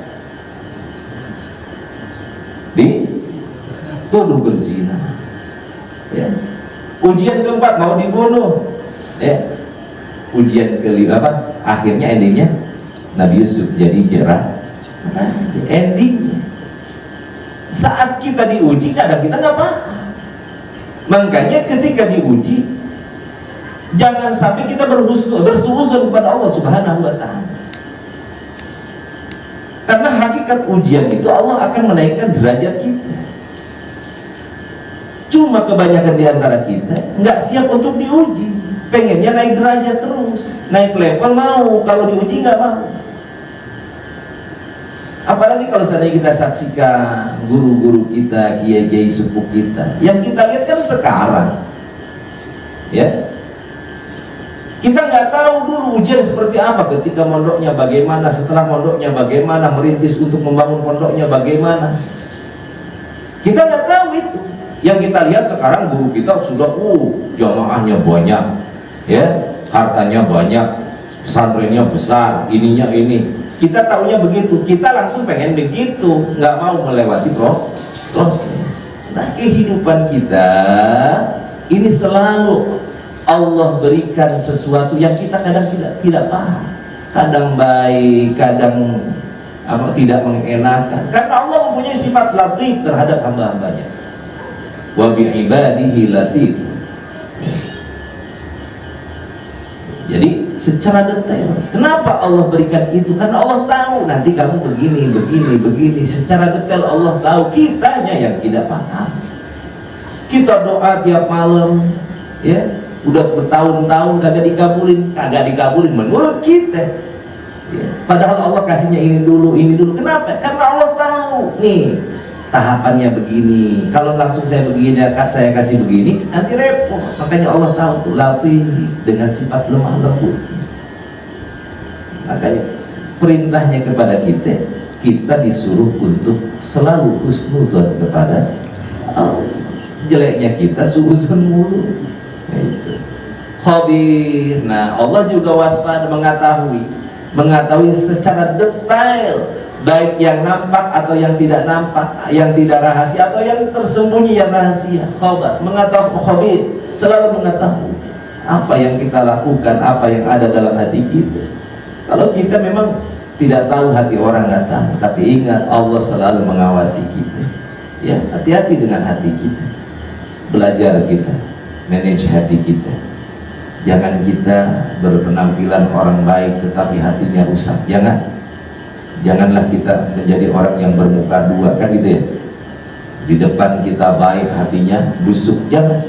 Dituduh berzina. Ya. Ujian keempat mau dibunuh. Ya. Ujian kelima apa? Akhirnya endingnya Nabi Yusuf jadi jerah. Endingnya saat kita diuji kadang kita nggak paham. Makanya ketika diuji jangan sampai kita bersuuzon kepada Allah Subhanahu wa ta'ala. Karena hakikat ujian itu Allah akan menaikkan derajat kita. Cuma kebanyakan di antara kita nggak siap untuk diuji, pengennya naik derajat terus, naik level mau, kalau diuji nggak mau. Apalagi kalau seandainya kita saksikan guru-guru kita, kiai-kiai sepuh kita, yang kita lihat kan sekarang, ya. Kita nggak tahu dulu ujian seperti apa, ketika mondoknya bagaimana, setelah mondoknya bagaimana, merintis untuk membangun pondoknya bagaimana. Kita nggak tahu itu. Yang kita lihat sekarang guru kita sudah jamaahnya banyak, ya, hartanya banyak, pesantrennya besar, ininya ini. Kita taunya begitu, kita langsung pengen begitu, nggak mau melewati proses. Nah, kehidupan kita ini selalu Allah berikan sesuatu yang kita kadang tidak paham, kadang baik, kadang tidak mengenakan, karena Allah mempunyai sifat latif terhadap hamba-hambanya. Wa bi'ibadihi latif. Jadi secara detail, kenapa Allah berikan itu? Karena Allah tahu nanti kamu begini. Secara detail Allah tahu, kitanya yang tidak paham. Kita doa tiap malam, ya, udah bertahun-tahun kagak dikabulin menurut kita. Ya, padahal Allah kasihnya ini dulu. Kenapa? Karena Allah tahu nih tahapannya begini. Kalau langsung saya begini, saya kasih begini, nanti repot. Makanya Allah tahu tuh latif dengan sifat lemah lembut. Makanya perintahnya kepada kita disuruh untuk selalu husnuzon kepada Allah. Jeleknya kita suuzon mulu. Khabir. Nah, Allah juga waspada, mengetahui secara detail, baik yang nampak atau yang tidak nampak, yang tidak rahasia atau yang tersembunyi yang rahasia. Khabar, khabir, selalu mengetahui apa yang kita lakukan, apa yang ada dalam hati kita. Kalau kita memang tidak tahu, hati orang nggak tahu, tapi ingat Allah selalu mengawasi kita. Ya, hati-hati dengan hati kita. Belajar kita manage hati kita. Jangan kita berpenampilan orang baik tetapi hatinya rusak. Janganlah kita menjadi orang yang bermuka dua, kan gitu ya. Di depan kita baik, hatinya busuk. Jangan.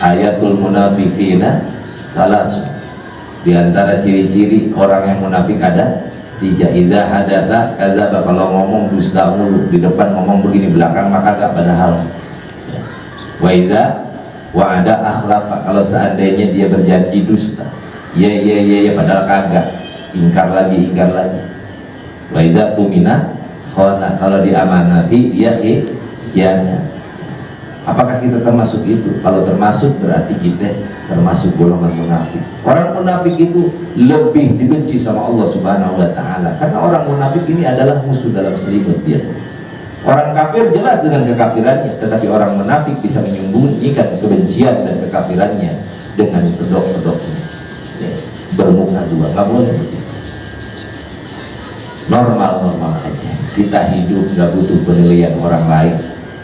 Ayatul munafiqina salasun. Di antara ciri-ciri orang yang munafik ada 3. Idza hadasa kadzaba, kalau ngomong dusta mulu. Di depan ngomong begini, belakang maka gak padahal. Wa idza wa'ada akhlafa, kalau seandainya dia berjanji dusta, ya padahal kagak, ingkar lagi. Wa idza tumina khana, kalau diamanati dia khianat. Apakah kita termasuk itu? Kalau termasuk berarti kita termasuk golongan munafik. Orang munafik itu lebih dibenci sama Allah Subhanahu wa taala, karena orang munafik ini adalah musuh dalam selimut dia. Orang kafir jelas dengan kekafirannya, tetapi orang munafik bisa menyembunyikan kebencian dan kekafirannya dengan kedok-kedoknya. Ya, bermuka dua, nggak boleh. Normal aja. Kita hidup nggak butuh penilaian orang lain.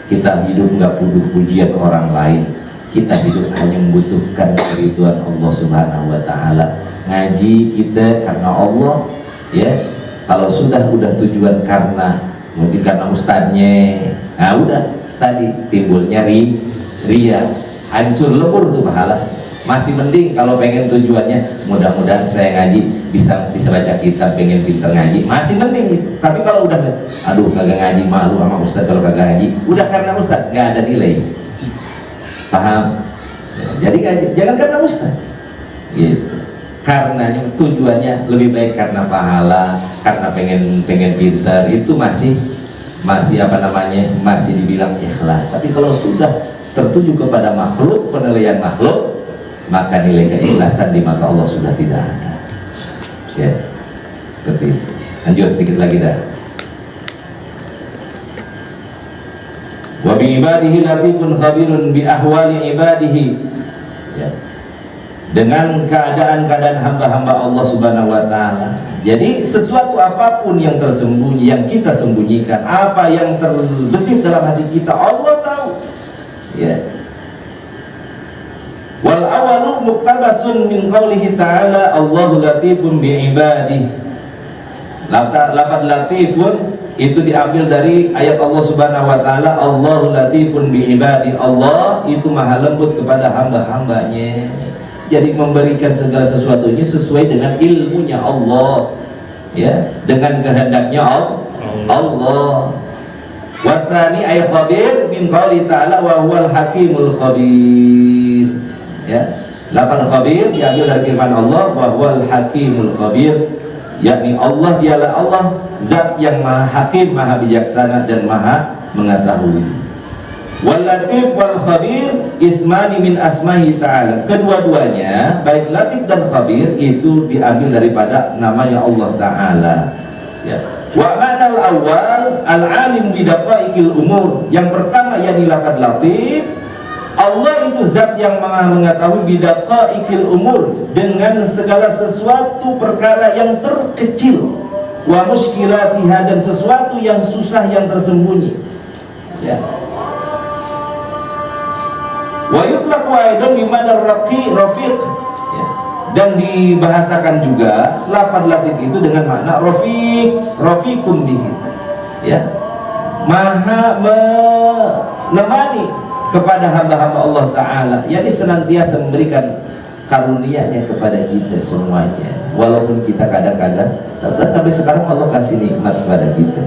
Kita hidup nggak butuh pujian orang lain. Kita hidup hanya membutuhkan keridhaan Allah Subhanahu wa taala. Ngaji kita karena Allah, ya. Kalau sudah tujuan mungkin karena ustadznya, nah udah tadi timbulnya ria, hancur lebur tuh pahala. Masih mending kalau pengen tujuannya mudah-mudahan saya ngaji bisa baca kitab, pengen pinter ngaji, masih mending. Tapi kalau udah aduh kagak ngaji, malu sama ustadz kalau kagak ngaji, udah karena ustadz nggak ada nilai. Paham? Jadi ngaji jangan karena ustadz gitu. Karena tujuannya lebih baik karena pahala, karena pengen pintar, itu masih masih dibilang ikhlas. Tapi kalau sudah tertuju kepada makhluk, penilaian makhluk, maka nilai keikhlasan di mata Allah sudah tidak ada. Ya, seperti itu. Lanjut dikit lagi dah. Wa bi ibadihi latifun khabirun bi ahwali ibadihi. Ya. Dengan keadaan-keadaan hamba-hamba Allah Subhanahu wa taala. Jadi sesuatu apapun yang tersembunyi, yang kita sembunyikan, apa yang terbesit dalam hati kita, Allah tahu. Ya. Wal awalu muktabasun min qaulihi ta'ala Allahu latifun bi ibadihi. Lafaz latifun itu diambil dari ayat Allah Subhanahu wa taala, Allahu latifun bi ibadihi. Allah itu maha lembut kepada hamba-hambanya. Jadi memberikan segala sesuatunya sesuai dengan ilmunya Allah, ya, dengan kehendaknya Allah. Wasani ay khabir min qouli ta'ala wa huwal hakimul khabir. Ya, lafaz khabir diambil dari firman Allah wa huwal hakimul khabir, yakni Allah dialah Allah, zat yang maha hakim, maha bijaksana dan maha mengetahui. Wal latif wal khabir ismani min asmahi ta'ala. Kedua-duanya baik latif dan khabir itu diambil daripada namanya Allah Ta'ala, ya. Wa ma'nal awal al-alim bidaqaiqil umur. Yang pertama yang dilafaz latif, Allah itu zat yang maha mengetahui bidaqaiqil umur, dengan segala sesuatu perkara yang terkecil, wa muskilatiha, dan sesuatu yang susah yang tersembunyi, ya. Wa yutlaqu aidan bimana rafiq, ya. Dan dibahasakan juga lafaz latif itu dengan makna rafiqum bihi, ya, maha menemani kepada hamba-hamba Allah Ta'ala, yakni senantiasa memberikan karunia-Nya kepada kita semuanya. Walaupun kita kadang-kadang, sampai sekarang Allah kasih nikmat kepada kita,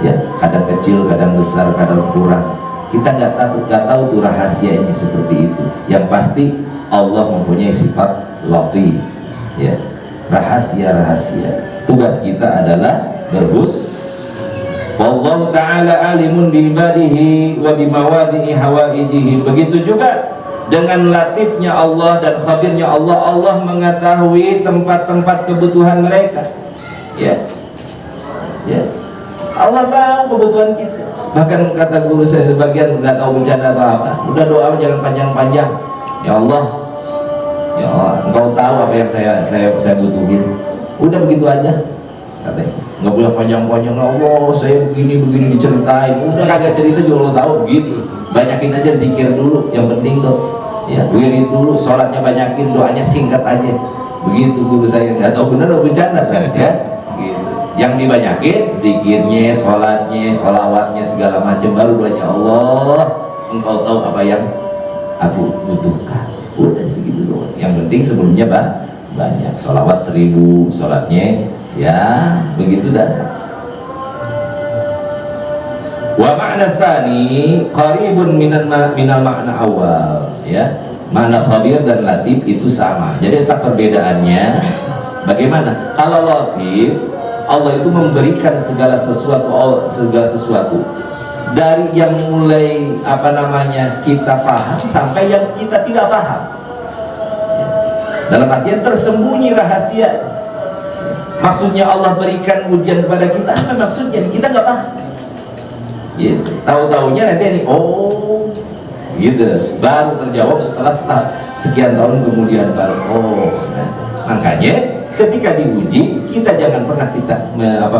ya, kadang kecil, kadang besar, kadang kurang. Kita nggak tahu tuh rahasianya seperti itu. Yang pasti Allah mempunyai sifat latif, ya, rahasia-rahasia. Tugas kita adalah Wallahu ta'ala alimun bi ibadihi wa bi mawadi'i hawaijihim. Begitu juga dengan latifnya Allah dan khabirnya Allah, Allah mengetahui tempat-tempat kebutuhan mereka, ya, ya. Allah tahu kebutuhan kita. Bahkan kata guru saya sebagian nggak tahu bencana atau apa, udah doa jangan panjang-panjang. Ya Allah, Engkau tahu apa yang saya butuhin. Udah begitu aja, katanya. Nggak boleh panjang-panjang. Allah, saya begini diceritain. Udah kagak cerita juga Allah tahu begitu. Banyakin aja zikir dulu, yang penting tuh, ya, wirid dulu, sholatnya banyakin, doanya singkat aja. Begitu guru saya, nggak tahu benar atau bercanda kan, ya. Gitu. Yang dibanyakin zikirnya, sholatnya, sholawatnya, segala macam, baru doanya Allah, Engkau tahu apa yang aku butuhkan. Udah segitu doang. Yang penting sebelumnya banyak, sholawat 1000, sholatnya ya begitu dah. Wa makna tsani qaribun minal makna awal, ya. Makna khabir dan latif itu sama. Jadi tak perbedaannya bagaimana? Kalau latif, Allah itu memberikan segala sesuatu dari yang mulai kita paham sampai yang kita tidak paham, ya. Dalam artian tersembunyi rahasia. Maksudnya Allah berikan ujian kepada kita, apa maksudnya? Kita nggak paham, ya. Tahu-taunya nanti ini, oh gitu, baru terjawab setelah sekian tahun kemudian baru, oh. Nah, makanya ketika diuji, kita jangan pernah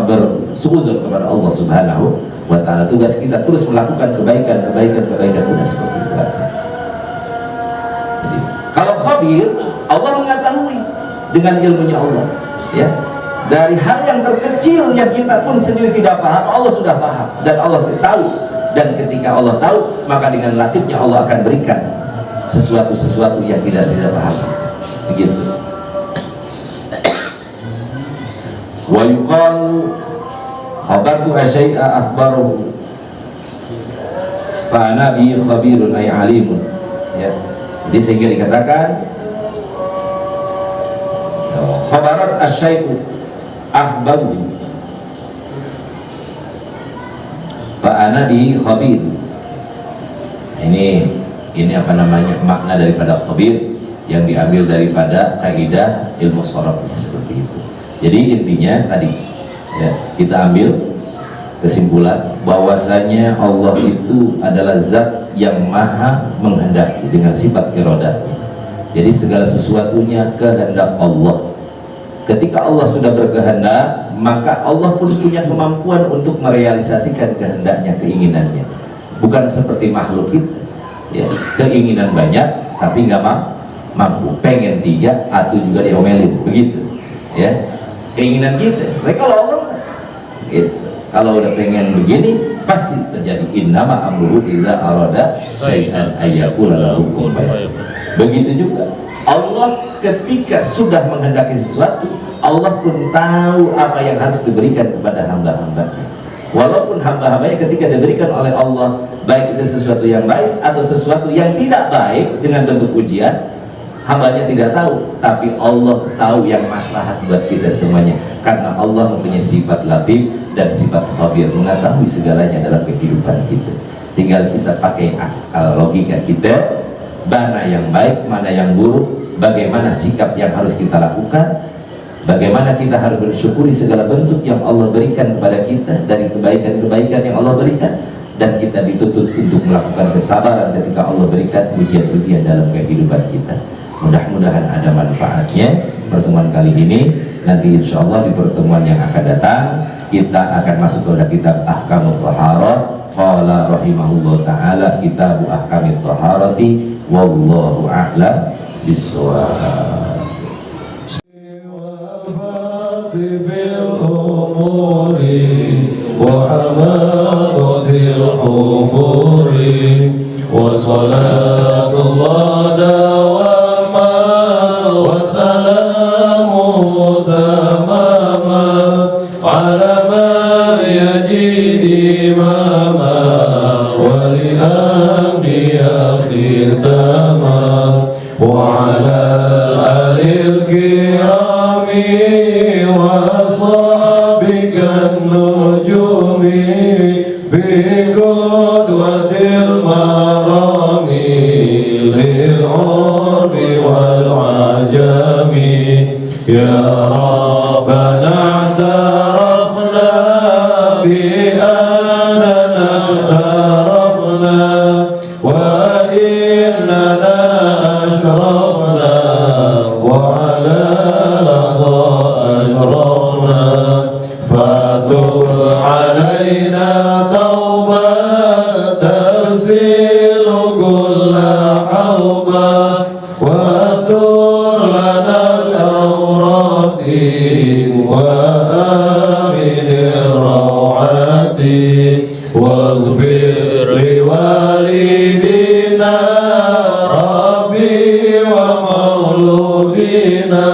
bersuuzon kepada Allah Subhanahu wa Ta'ala. Tugas kita terus melakukan kebaikan udah seperti itu. Jadi, kalau khabir, Allah mengetahui dengan ilmunya Allah, ya. Dari hal yang terkecil yang kita pun sendiri tidak paham, Allah sudah paham dan Allah tahu. Dan ketika Allah tahu, maka dengan latifnya Allah akan berikan sesuatu yang tidak paham. Begitu. Wa yuqalu khabartu asyai'a akhbaruhu fa ana bi khabirun ay alimun, ya. Jadi sehingga dikatakan khabarat asyai'u akhbaruhu fa ana bi khabir. Ini makna daripada khabir yang diambil daripada kaidah ilmu sharafnya seperti itu. Jadi intinya tadi, ya, kita ambil kesimpulan bahwasanya Allah itu adalah zat yang maha menghendaki dengan sifat iradatnya. Jadi segala sesuatunya kehendak Allah. Ketika Allah sudah berkehendak, maka Allah pun punya kemampuan untuk merealisasikan kehendaknya, keinginannya. Bukan seperti makhluk kita, ya, keinginan banyak tapi nggak mampu. Pengen 3 atau juga diomelin, begitu, ya. Keinginan kita. Tapi kalau Allah, gitu, kalau udah pengen begini pasti terjadi. Innama amruhu idza arada syai'an ayyaqula lahu kun fayakun. Begitu juga Allah ketika sudah menghendaki sesuatu, Allah pun tahu apa yang harus diberikan kepada hamba-hambanya. Walaupun hamba-hambanya ketika diberikan oleh Allah, baik itu sesuatu yang baik atau sesuatu yang tidak baik dengan bentuk ujian, hambanya tidak tahu, tapi Allah tahu yang maslahat buat kita semuanya. karena Allah mempunyai sifat latif dan sifat khabir, mengetahui segalanya dalam kehidupan kita. Tinggal kita pakai akal logika kita, mana yang baik, mana yang buruk, bagaimana sikap yang harus kita lakukan, bagaimana kita harus bersyukuri segala bentuk yang Allah berikan kepada kita dari kebaikan-kebaikan yang Allah berikan, dan kita dituntut untuk melakukan kesabaran ketika Allah berikan ujian-ujian dalam kehidupan kita. Mudah-mudahan ada manfaatnya pertemuan kali ini. Nanti insya Allah di pertemuan yang akan datang kita akan masuk kepada kitab Ahkamut Thaharah. Qala rahimahullah ta'ala kitabu Ahkamut Thaharati wallahu a'lam bissawab. وحماقة الحبور وصلاة الله دواما وسلامه تماما على من يجيء إماما ولأنبياء ختاما وعلى الآل الكرام وأصحابك النجوم في قدوة المرام للعرب والعجم يا ربنا اعترفنا بأننا اعترفنا وإننا أشرفنا وعلى لظى أشرفنا فتب علينا توبة تغسل كل حوبة واستر لنا العورات وآمن الروعات واغفر لوالدينا ربي ومولودينا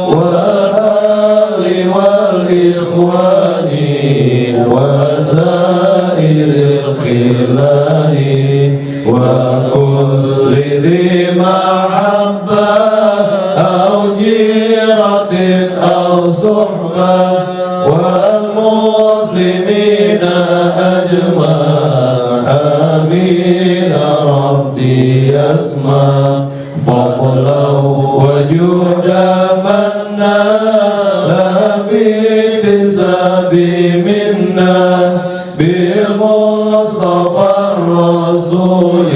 والأهل والإخوان وسائر الخلان وكل ذي محبة أو جيرة أو صحبة والمسلمين أجمع آمين ربي يسمع فضلا وجودا منا لا باكتساب منا بالمصطفى الرسول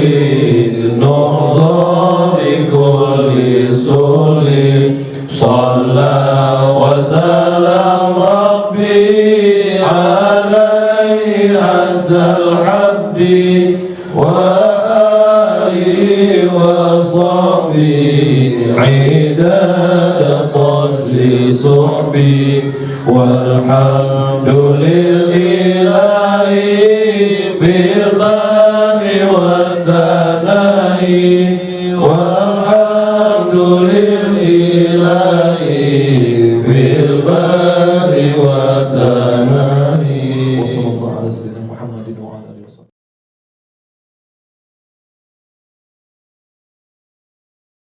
نعظم كل سول صلى وسلم ربي عليه عد الحب وآله وصحبه عداد قصد صحبي والحمد لله في الظل والثناء والحمد لله